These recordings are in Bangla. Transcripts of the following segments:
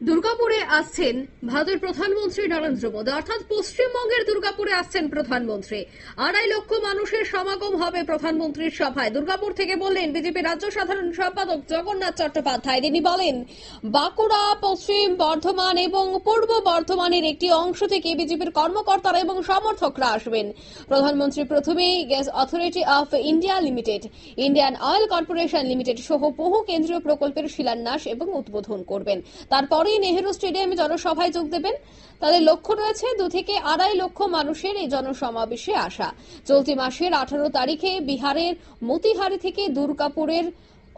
দুর্গাপুরে আসছেন ভারতের প্রধানমন্ত্রী নরেন্দ্র মোদী, অর্থাৎ পশ্চিমবঙ্গের দুর্গাপুরে আসছেন প্রধানমন্ত্রী। 2.5 লক্ষ মানুষের সমাগম হবে প্রধানমন্ত্রীর সভায়। দুর্গাপুর থেকে বললেন বিজেপি রাজ্য সাধারণ সম্পাদক জগন্নাথ চট্টোপাধ্যায়। তিনি বলেন, বাঁকুড়া, পশ্চিম বর্ধমান এবং পূর্ব বর্ধমানের একটি অংশ থেকে বিজেপির কর্মকর্তারা এবং সমর্থকরা আসবেন। প্রধানমন্ত্রী প্রথমেই gas authority of India limited, Indian oil corporation limited সহ বহু কেন্দ্রীয় প্রকল্পের শিলান্যাস এবং উদ্বোধন করবেন। তারপরেই নেহেরু স্টেডিয়ামে জনসভায় যোগ দেবেন। তাদের লক্ষ্য রয়েছে 2 থেকে 2.5 লক্ষ মানুষের এই জনসমাবেশে আসা। চলতি মাসের 18 তারিখে বিহারের মতিহারি থেকে দুর্গাপুরের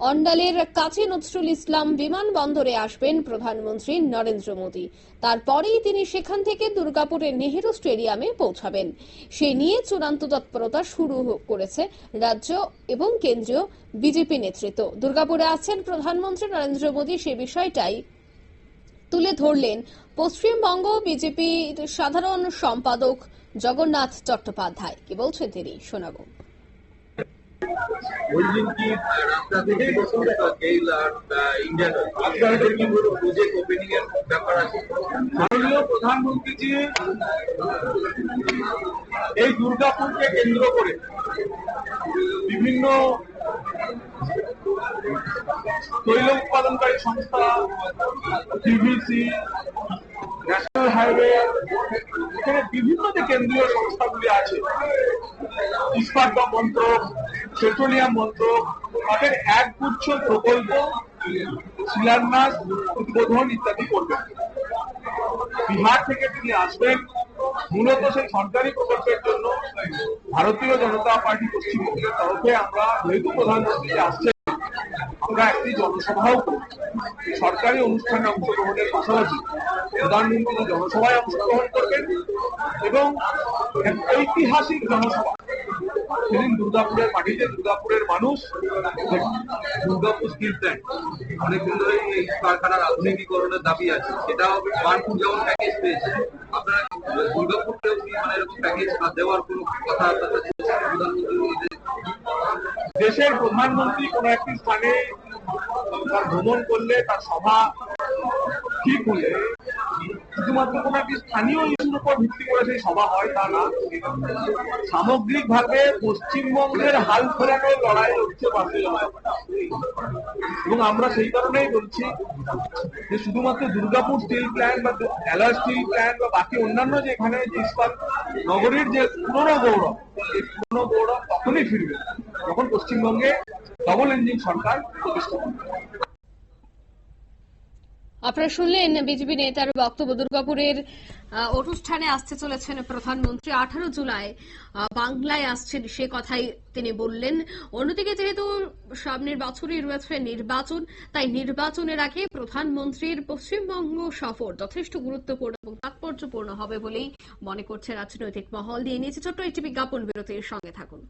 অন্ডালের কাছে নজরুল ইসলাম বিমানবন্দরে আসবেন প্রধানমন্ত্রী নরেন্দ্র মোদী। তারপরেই তিনি সেখান থেকে দুর্গাপুরের নেহেরু স্টেডিয়ামে পৌঁছাবেন। সে নিয়ে চূড়ান্ত তৎপরতা শুরু করেছে রাজ্য এবং কেন্দ্রীয় বিজেপি নেতৃত্ব। দুর্গাপুরে আছেন প্রধানমন্ত্রী নরেন্দ্র মোদী, সে বিষয়টাই তুলে ধরলেন পশ্চিমবঙ্গ বিজেপির সাধারণ সম্পাদক জগন্নাথ চট্টোপাধ্যায়। কি বলছেন তিনি, শোনাবো। মাননীয় প্রধানমন্ত্রীজি এই দুর্গাপুরকে কেন্দ্র করে বিভিন্ন তৈল উৎপাদনকারী সংস্থা, পিভিসি, ন্যাশনাল হাইওয়ে, এখানে বিভিন্ন যে কেন্দ্রীয় সংস্থাগুলি আছে, ইস্পাত মন্ত্রক, পেট্রোলিয়াম মন্ত্রক, তাদের একগুচ্ছ প্রকল্প শিলান্যাস, উদ্বোধন ইত্যাদি করবেন। বিহার থেকে তিনি আসবেন মূলত সেই সরকারি প্রকল্পের জন্য। ভারতীয় জনতা পার্টি পশ্চিমবঙ্গের তরফে আমরা যেহেতু প্রধানমন্ত্রী আসছেন, আমরা একটি জনসভাও করি। সরকারি অনুষ্ঠানে অংশগ্রহণের পাশাপাশি প্রধানমন্ত্রী জনসভায় অংশগ্রহণ করবেন এবং ঐতিহাসিক জনসভা সেদিন দুর্গাপুরের মাটিতে দুর্গাপুরের মানুষ। দুর্গাপুর স্টিল প্ল্যান্ট অনেকদিন ধরেই এই কারখানার আধুনিকীকরণের দাবি আছে, সেটাও বার্নপুর যেমন প্যাকেজ পেয়েছে, আপনারা দুর্গাপুরকেও মানে এরকম প্যাকেজ দেওয়ার কোনো কথা আপনাদের প্রধানমন্ত্রী? দেশের প্রধানমন্ত্রী কোন একটি স্থানে তার ভ্রমণ করলে, তার সভা ঠিক হলে শুধুমাত্র কোন একটি স্থানীয় ইস্যুর উপর ভিত্তি করে সেই সভা হয় তা না। সামগ্রিক ভাবে পশ্চিমবঙ্গের হাল ফেরানোর লড়াই হচ্ছে ভারতীয় জনতা পার্টি। এবং আমরা সেই কারণেই বলছি যে শুধুমাত্র দুর্গাপুর স্টিল প্ল্যান্ট বা অ্যালয় স্টিল প্ল্যান্ট বা বাকি অন্যান্য যে এখানে যে ইস্পাত নগরীর যে পুরনো গৌরব, এই পুরনো গৌরব তখনই ফিরবে যখন পশ্চিমবঙ্গে ডবল ইঞ্জিন সরকার প্রতিষ্ঠা করবে। আপনারা শুনলেন বিজেপি নেতার বক্তব্য। দুর্গাপুরের অনুষ্ঠানে আসতে চলেছেন প্রধানমন্ত্রী। 18 জুলাই বাংলায় আসছেন, সে কথাই তিনি বললেন। অন্যদিকে যেহেতু সামনের বছরই রয়েছে নির্বাচন, তাই নির্বাচনের আগে প্রধানমন্ত্রীর পশ্চিমবঙ্গ সফর যথেষ্ট গুরুত্বপূর্ণ এবং তাৎপর্যপূর্ণ হবে বলেই মনে করছে রাজনৈতিক মহল। দিয়ে নিয়েছে ছোট্ট একটি বিজ্ঞাপন বিরতির সঙ্গে থাকুন।